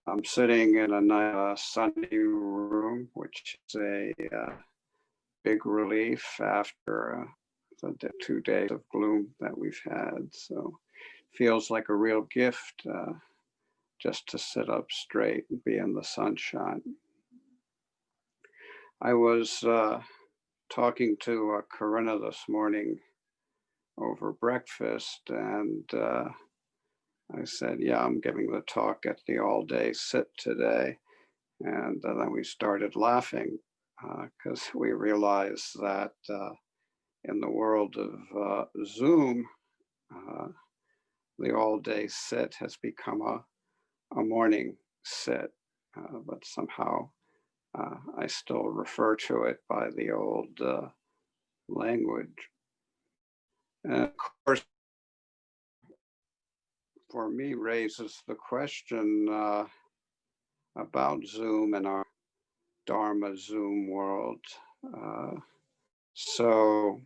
I'm sitting in a nice sunny room, which is a big relief after the 2 days of gloom that we've had. So feels like a real gift just to sit up straight and be in the sunshine. I was talking to Corinna this morning over breakfast, and I said, yeah, I'm giving the talk at the all-day sit today. And then we started laughing because we realized that in the world of Zoom, the all-day sit has become a morning sit, but somehow I still refer to it by the old language. And of course, for me, raises the question about Zoom and our dharma Zoom world. So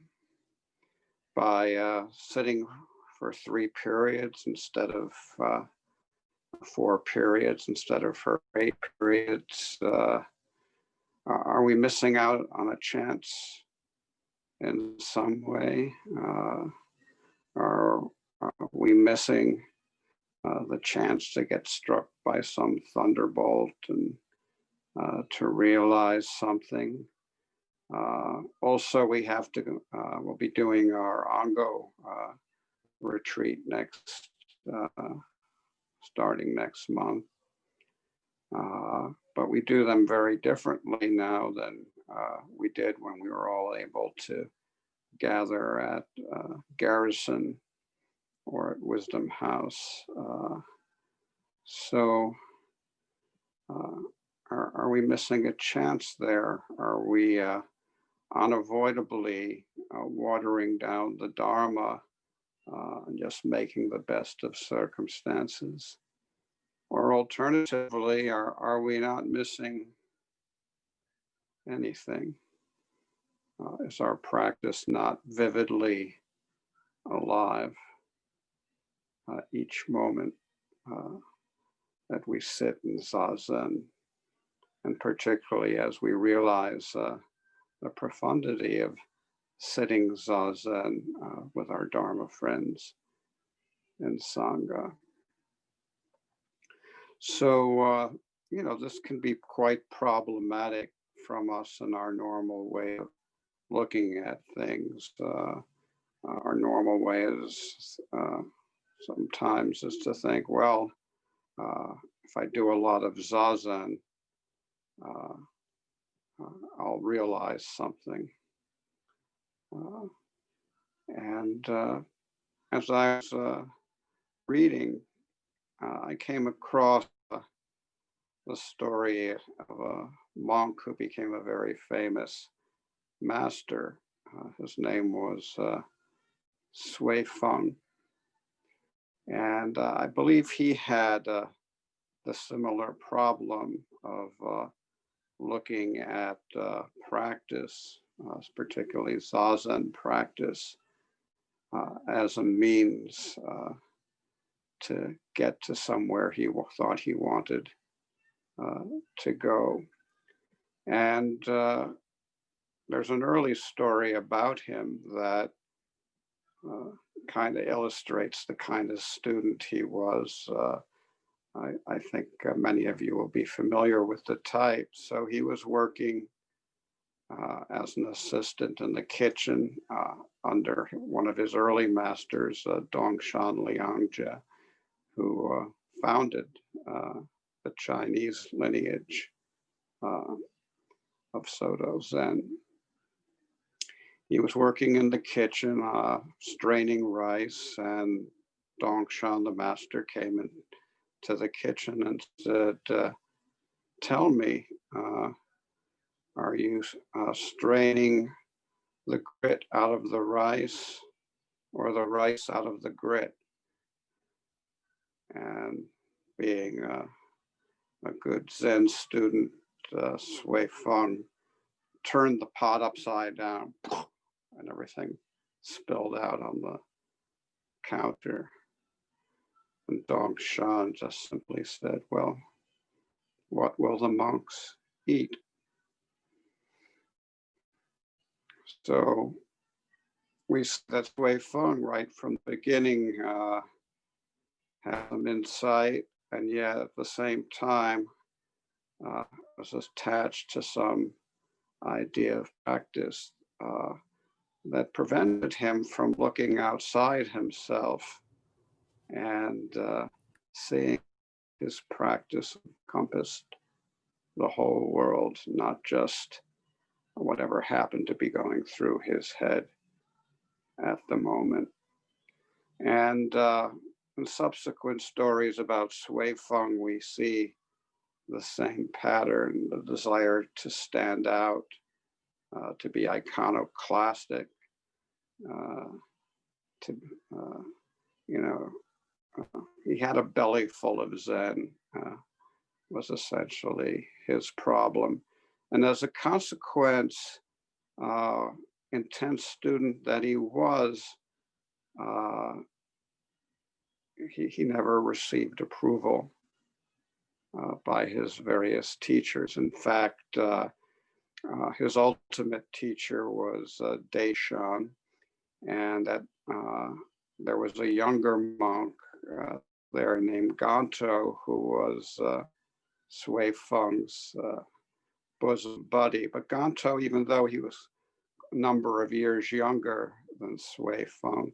by sitting for 3 periods instead of 4 periods, instead of for 8 periods, are we missing out on a chance in some way? Are we missing the chance to get struck by some thunderbolt and to realize something? Also, we have to, we'll be doing our Ango retreat starting next month. But we do them very differently now than we did when we were all able to gather at Garrison or at Wisdom House. So are we missing a chance there? Are we unavoidably watering down the Dharma and just making the best of circumstances? Or alternatively, are we not missing anything? Is our practice not vividly alive each moment that we sit in zazen, and particularly as we realize the profundity of sitting zazen with our Dharma friends in Sangha. So, this can be quite problematic from us in our normal way of looking at things. Our normal way is sometimes is to think, well, if I do a lot of zazen, I'll realize something. And as I was reading, I came across the story of a monk who became a very famous master. His name was Sui Feng. And I believe he had the similar problem of looking at practice, particularly zazen practice, as a means to get to somewhere he thought he wanted to go. And there's an early story about him that kind of illustrates the kind of student he was. I think many of you will be familiar with the type. So he was working as an assistant in the kitchen under one of his early masters, Dongshan Liangjie, who founded the Chinese lineage of Soto Zen. He was working in the kitchen, straining rice, and Dongshan, the master, came into the kitchen and said, tell me, are you straining the grit out of the rice or the rice out of the grit? And being a good Zen student, Sui Feng turned the pot upside down and everything spilled out on the counter. And Dongshan just simply said, well, what will the monks eat? So that's Wei Feng right from the beginning had some insight, and yet at the same time was attached to some idea of practice that prevented him from looking outside himself and seeing his practice encompassed the whole world, not just whatever happened to be going through his head at the moment. And in subsequent stories about Sui Feng, we see the same pattern, the desire to stand out, to be iconoclastic, he had a belly full of Zen, was essentially his problem. And as a consequence, intense student that he was, he never received approval by his various teachers. In fact, his ultimate teacher was Daishan, and that there was a younger monk there named Ganto who was Sui Feng's bosom buddy. But Ganto, even though he was a number of years younger than Sui Feng,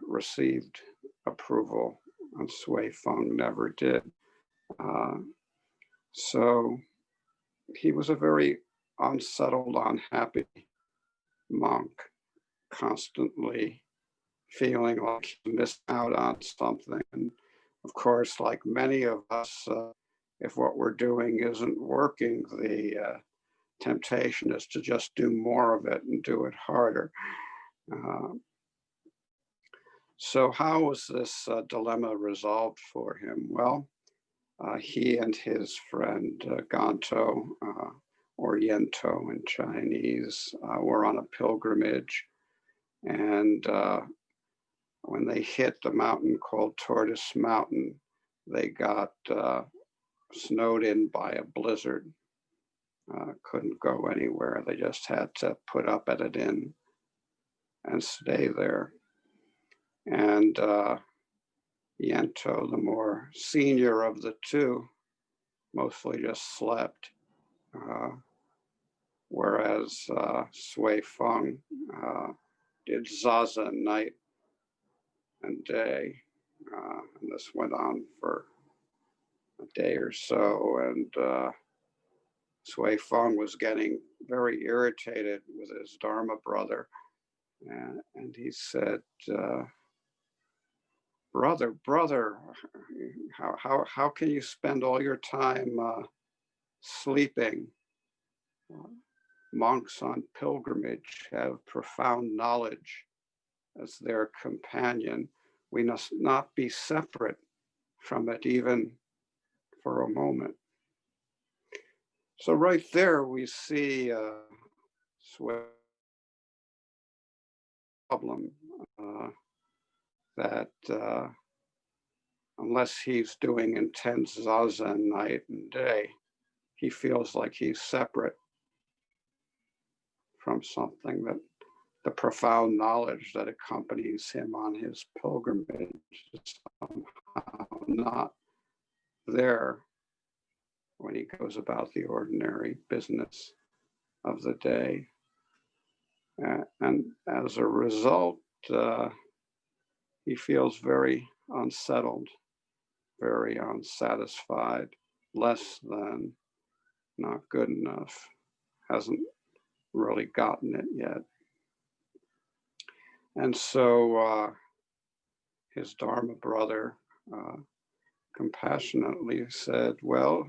received approval, and Sui Feng never did. So he was a very unsettled, unhappy monk, constantly feeling like he missed out on something. And of course, like many of us, if what we're doing isn't working, the temptation is to just do more of it and do it harder. So how was this dilemma resolved for him? Well, he and his friend Ganto, or Yento in Chinese, were on a pilgrimage. And when they hit the mountain called Tortoise Mountain, they got snowed in by a blizzard. Couldn't go anywhere. They just had to put up at an inn and stay there. And Yento, the more senior of the two, mostly just slept, whereas Sui Feng did zazen night and day. And this went on for a day or so, and Sui Feng was getting very irritated with his dharma brother, and he said, brother, how can you spend all your time sleeping? Monks on pilgrimage have profound knowledge as their companion. We must not be separate from it even for a moment. So right there we see problem that unless he's doing intense zazen night and day, he feels like he's separate from something, that the profound knowledge that accompanies him on his pilgrimage is somehow not there when he goes about the ordinary business of the day. And as a result, he feels very unsettled, very unsatisfied, less than, not good enough, hasn't really gotten it yet. And so his Dharma brother compassionately said, well,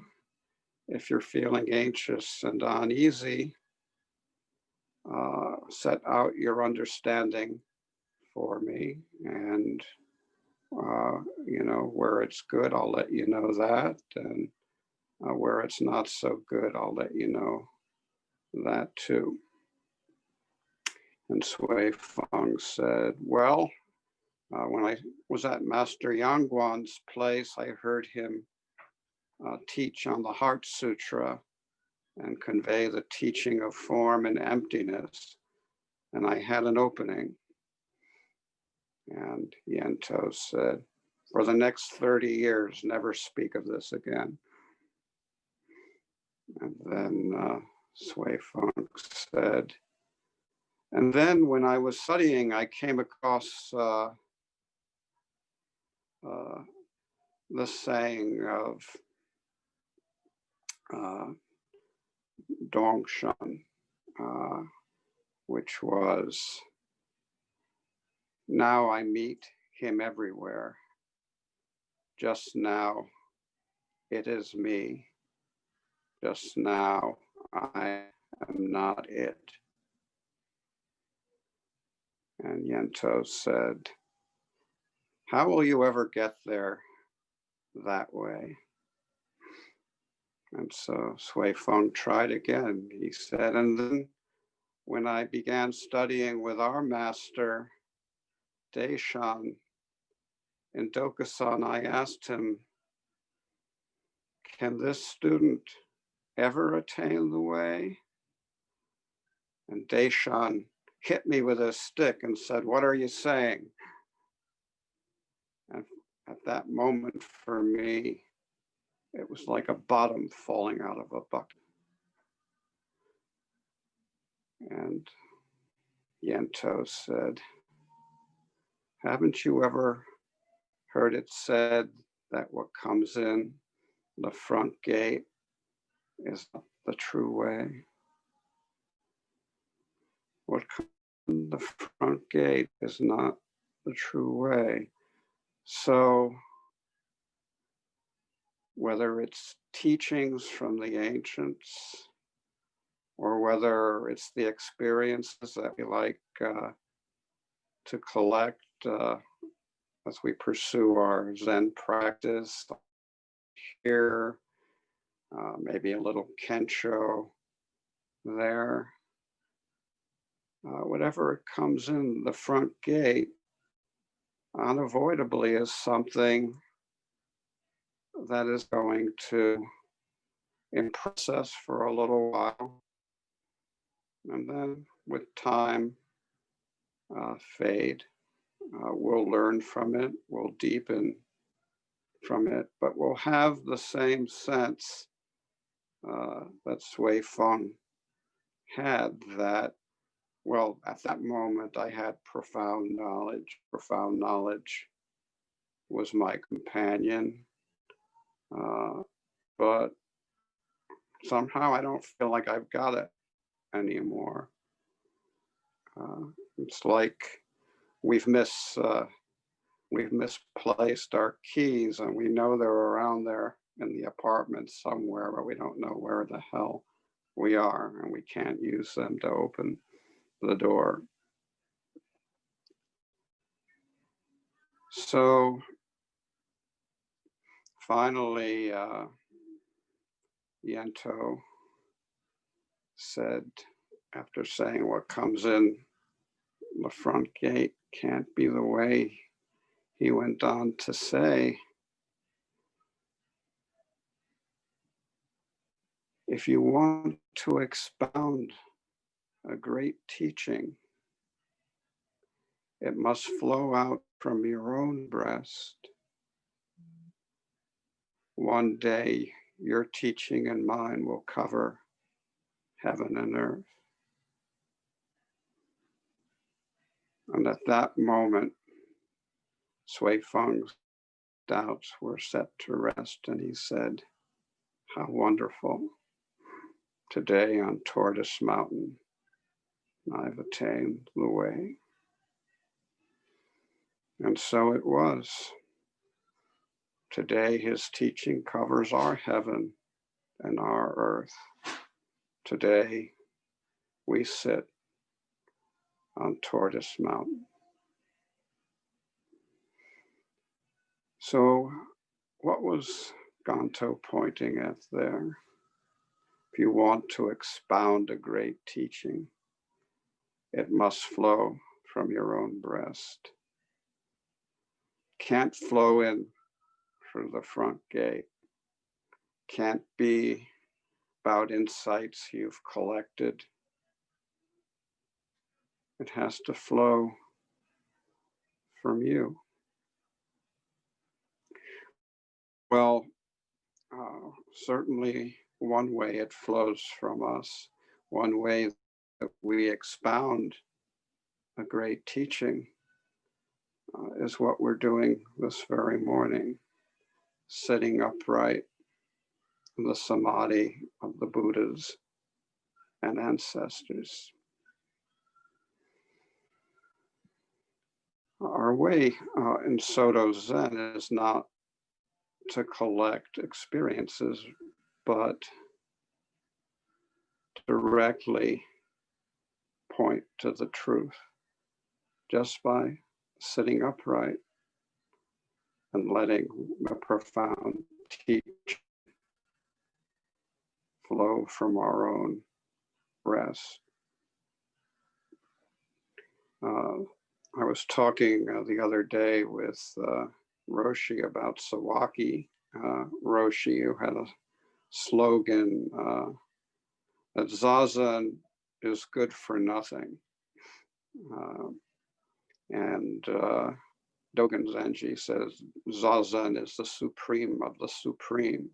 if you're feeling anxious and uneasy, set out your understanding for me, and where it's good, I'll let you know that, and where it's not so good, I'll let you know that too. And Sui Feng said, well, when I was at Master Yangguan's place, I heard him teach on the Heart Sutra and convey the teaching of form and emptiness. And I had an opening. And Yento said, for the next 30 years, never speak of this again. And then Sui Funk said, and then when I was studying, I came across the saying of Dongshan, which was, now I meet him everywhere. Just now, it is me. Just now, I am not it. And Yento said, how will you ever get there that way? And so Sui Feng tried again. He said, and then when I began studying with our master, Deshan, in Dokusan, I asked him, can this student ever attain the way? And Deshan hit me with a stick and said, what are you saying? And at that moment for me, it was like a bottom falling out of a bucket. And Yento said, haven't you ever heard it said that what comes in the front gate is not the true way? What comes in the front gate is not the true way. So whether it's teachings from the ancients or whether it's the experiences that we like to collect as we pursue our Zen practice here, maybe a little Kensho there, whatever it comes in the front gate, unavoidably is something that is going to impress us for a little while. And then with time, fade. We'll learn from it, we'll deepen from it, but we'll have the same sense that Sui Feng had, that, well, at that moment I had profound knowledge. Profound knowledge was my companion, but somehow I don't feel like I've got it anymore. It's like we've misplaced our keys, and we know they're around there in the apartment somewhere, but we don't know where the hell we are, and we can't use them to open the door. So finally, Yento said, after saying what comes in the front gate can't be the way, he went on to say, if you want to expound a great teaching, it must flow out from your own breast. One day, your teaching and mine will cover heaven and earth. And at that moment, Sui Feng's doubts were set to rest, and he said, how wonderful. Today on Tortoise Mountain, I've attained the way. And so it was. Today, his teaching covers our heaven and our earth. Today, we sit on Tortoise Mountain. So what was Ganto pointing at there? If you want to expound a great teaching, it must flow from your own breast. Can't flow in through the front gate. can't be about insights you've collected. It has to flow from you. Well, certainly one way it flows from us, one way that we expound a great teaching is what we're doing this very morning, sitting upright in the samadhi of the Buddhas and ancestors. Our way in Soto Zen is not to collect experiences, but directly point to the truth just by sitting upright and letting the profound teaching flow from our own breast. I was talking the other day with Roshi about Sawaki Roshi, who had a slogan that zazen is good for nothing. And Dogen Zenji says zazen is the supreme of the supreme.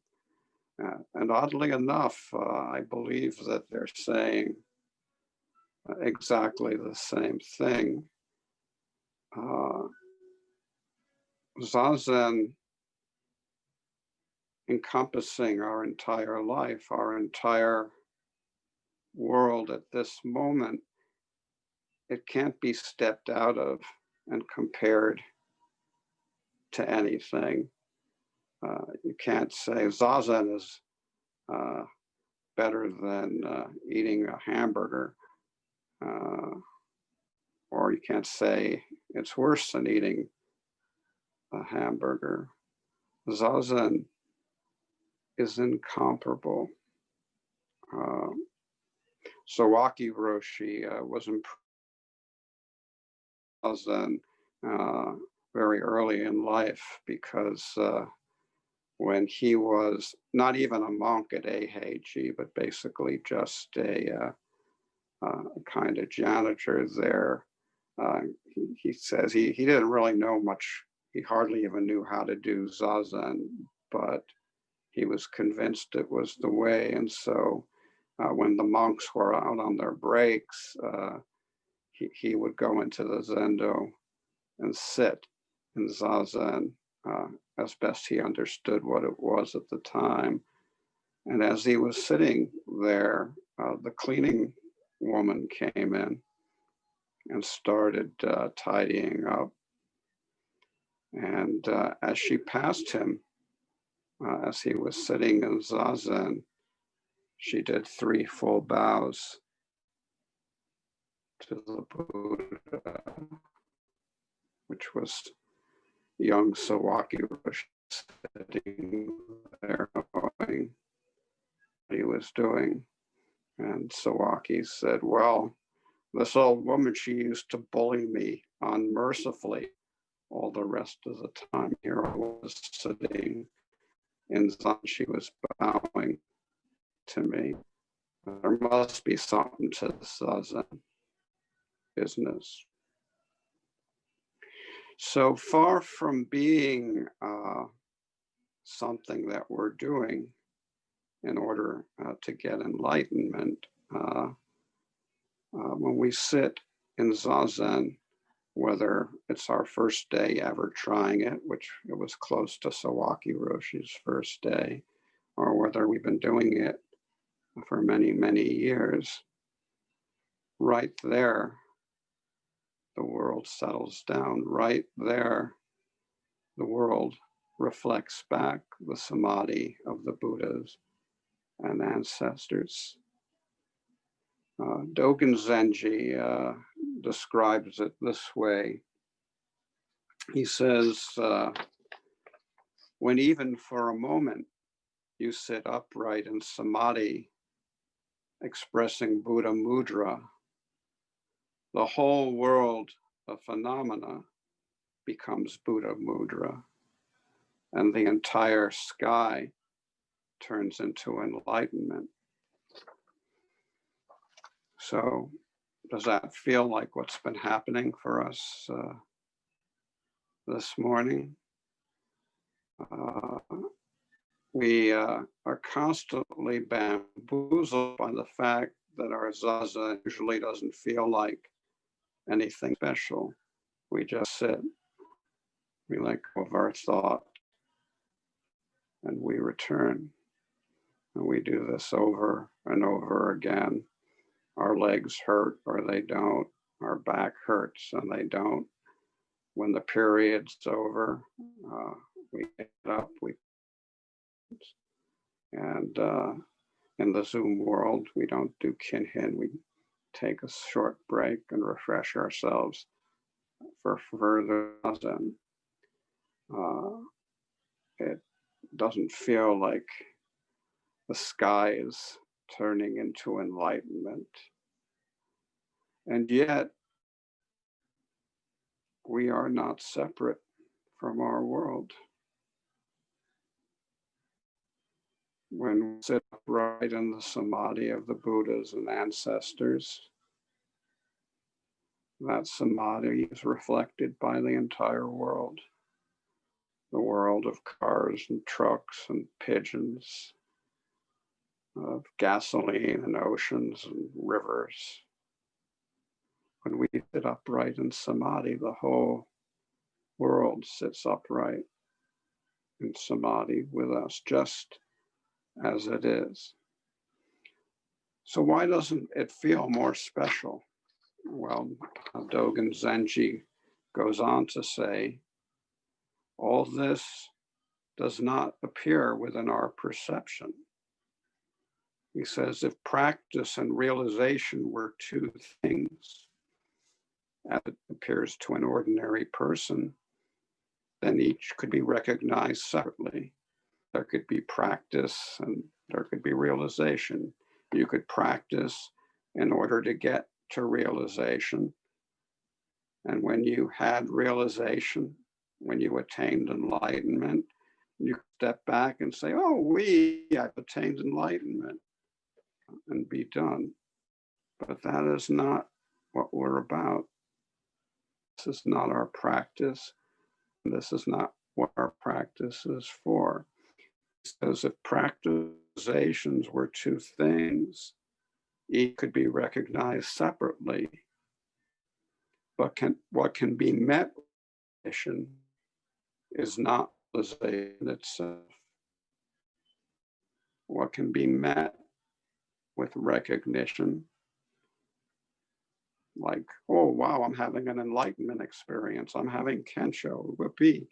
And oddly enough, I believe that they're saying exactly the same thing. Zazen encompassing our entire life, our entire world at this moment, it can't be stepped out of and compared to anything. You can't say zazen is better than eating a hamburger, or you can't say it's worse than eating a hamburger. Zazen is incomparable. Sawaki Roshi was in Zazen very early in life because when he was not even a monk at Eiheiji, but basically just a kind of janitor there, he says he didn't really know much. He hardly even knew how to do zazen, but he was convinced it was the way. And so when the monks were out on their breaks, he would go into the Zendo and sit in zazen as best he understood what it was at the time. And as he was sitting there, the cleaning woman came in and started tidying up. And as she passed him, as he was sitting in zazen, she did 3 full bows to the Buddha, which was young Sawaki Roshi sitting there knowing what he was doing. And Sawaki said, well, this old woman, she used to bully me unmercifully all the rest of the time. Here I was sitting in Zen, she was bowing to me. There must be something to the zazen business. So far from being something that we're doing in order to get enlightenment, when we sit in zazen, whether it's our first day ever trying it, which it was close to Sawaki Roshi's first day, or whether we've been doing it for many, many years, right there, the world settles down. Right there, the world reflects back the samadhi of the Buddhas and ancestors. Dogen Zenji describes it this way. He says, when even for a moment you sit upright in samadhi, expressing Buddha mudra, the whole world of phenomena becomes Buddha mudra, and the entire sky turns into enlightenment. So does that feel like what's been happening for us this morning? We are constantly bamboozled by the fact that our zazen usually doesn't feel like anything special. We just sit, we let go of our thought, and we return. And we do this over and over again. Our legs hurt or they don't. Our back hurts and they don't. When the period's over, we get up, and in the Zoom world, we don't do kinhin. We take a short break and refresh ourselves for further zazen. It doesn't feel like the sky is turning into enlightenment. And yet, we are not separate from our world. When we sit upright in the samadhi of the Buddhas and ancestors, that samadhi is reflected by the entire world. The world of cars and trucks and pigeons, of gasoline and oceans and rivers. When we sit upright in samadhi, the whole world sits upright in samadhi with us, just as it is. So why doesn't it feel more special? Well, Dogen Zenji goes on to say, all this does not appear within our perception. He says, if practice and realization were two things, as it appears to an ordinary person, then each could be recognized separately. There could be practice and there could be realization. You could practice in order to get to realization. And when you had realization, when you attained enlightenment, you step back and say, oh, I've attained enlightenment, and be done. But that is not what we're about. This is not our practice. This is not what our practice is for. Because if practizations were two things, each could be recognized separately. But what can be met with recognition is not realization itself. What can be met with recognition, like, oh, wow, I'm having an enlightenment experience. I'm having Kensho, whoopee.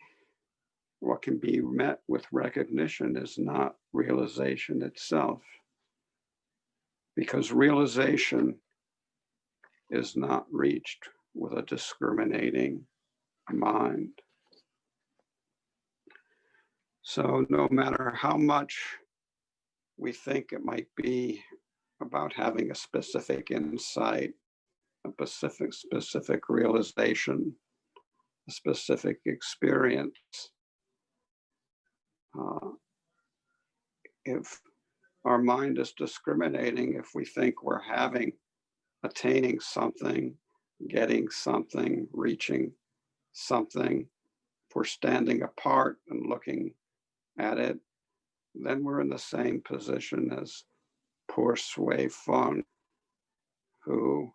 What can be met with recognition is not realization itself. Because realization is not reached with a discriminating mind. So no matter how much we think it might be about having a specific insight, a specific realization, a specific experience, if our mind is discriminating, if we think we're attaining something, getting something, reaching something, if we're standing apart and looking at it, then we're in the same position as poor Sui Feng, who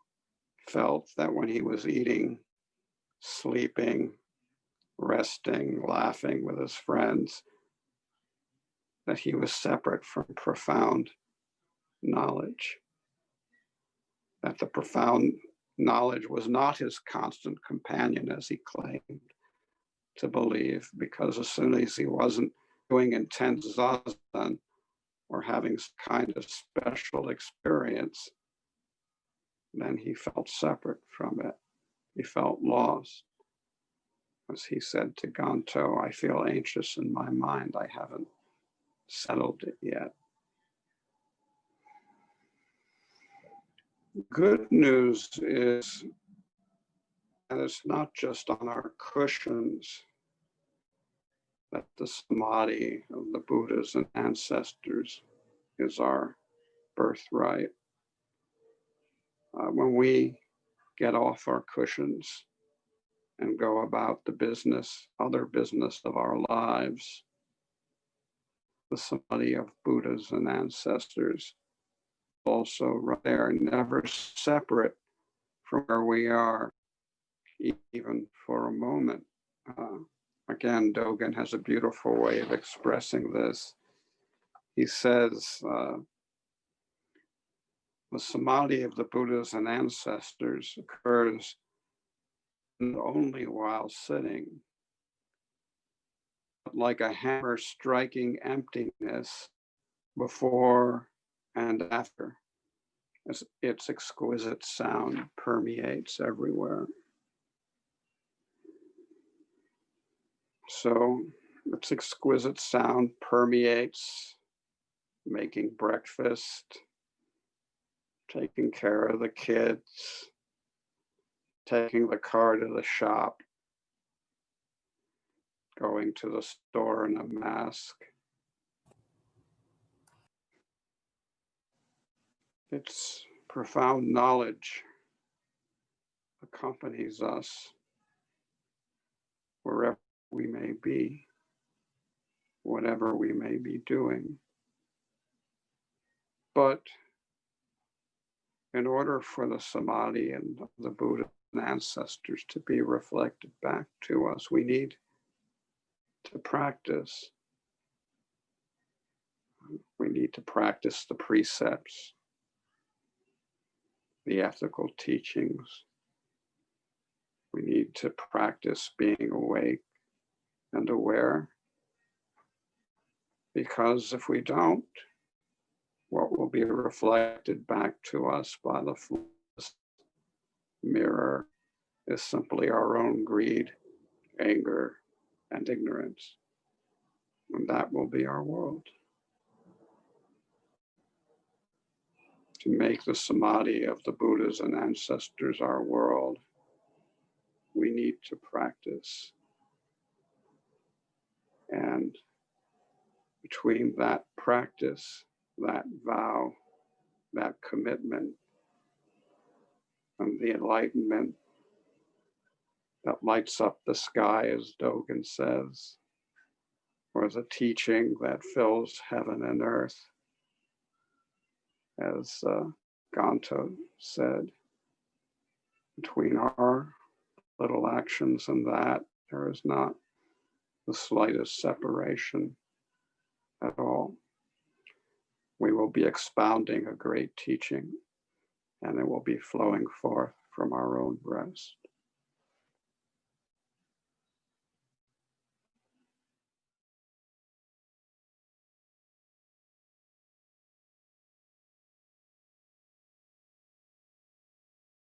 felt that when he was eating, sleeping, resting, laughing with his friends, that he was separate from profound knowledge, that the profound knowledge was not his constant companion as he claimed to believe, because as soon as he wasn't doing intense zazen or having some kind of special experience, then he felt separate from it. He felt lost. As he said to Ganto, I feel anxious in my mind. I haven't settled it yet. Good news is that it's not just on our cushions that the samadhi of the Buddhas and ancestors is our birthright. When we get off our cushions and go about the other business of our lives, the samadhi of Buddhas and ancestors also right there, never separate from where we are, even for a moment. Again, Dogen has a beautiful way of expressing this. He says, the samadhi of the Buddhas and ancestors occurs not only while sitting, but like a hammer striking emptiness before and after, as its exquisite sound permeates everywhere. So its exquisite sound permeates making breakfast, taking care of the kids, taking the car to the shop, going to the store in a mask. Its profound knowledge accompanies us wherever we may be, whatever we may be doing. But in order for the samadhi and the Buddha and ancestors to be reflected back to us, we need to practice. We need to practice the precepts, the ethical teachings. We need to practice being awake and aware, because if we don't, what will be reflected back to us by the mirror is simply our own greed, anger, and ignorance. And that will be our world. To make the samadhi of the Buddhas and ancestors our world, we need to practice. And between that practice, that vow, that commitment, and the enlightenment that lights up the sky, as Dogen says, or the teaching that fills heaven and earth, as Ganto said, between our little actions and that, there is not the slightest separation at all. We will be expounding a great teaching, and it will be flowing forth from our own breast.